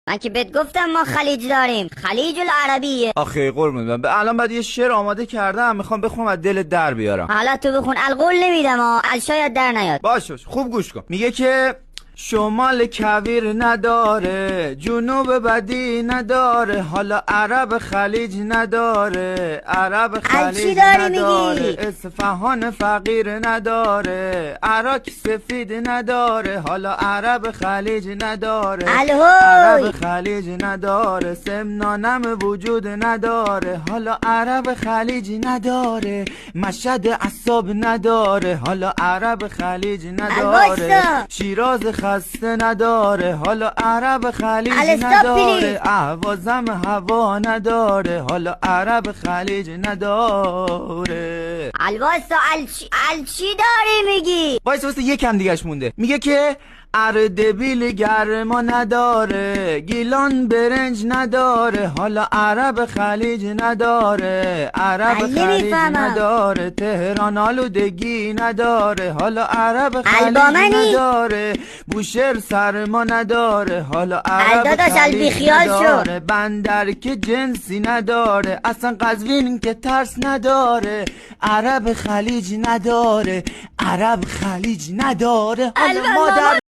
من که بهت گفتم ما خلیج داریم، خلیج العربیه. آخه قربون من الان بعد یه شعر آماده کردم میخوام بخونم از دل در بیارم. حالا تو بخون، القول نمیدم شاید در نیاد. باشه خوب گوش کن. میگه که شمال کویر نداره، جنوب بدی نداره، حالا عرب خلیج نداره، عرب خلیج نداره، اصفهان فقیر نداره، عراق سفید نداره، حالا عرب خلیج نداره، عرب خلیج نداره، سمنانم وجود نداره، حالا عرب خلیج نداره، مشهد عصاب نداره، حالا عرب خلیج نداره، شیراز خسته نداره، حالا عرب خلیج نداره، اهوازم هوا نداره، حالا عرب خلیج نداره. الواسه چی داری میگی؟ واسه یکم دیگهش مونده. میگه که اردبیل گرما نداره، گیلان برنج نداره، حالا عرب خلیج نداره، عرب خلیج نداره، تهران آلودگی نداره، حالا عرب خلیج نداره، بوشهر سرما نداره، حالا عرب خلیج نداره، بندر که جنسی نداره، اصلا قزوین که ترس نداره، عرب خلیج نداره، عرب خلیج نداره، حالا مادر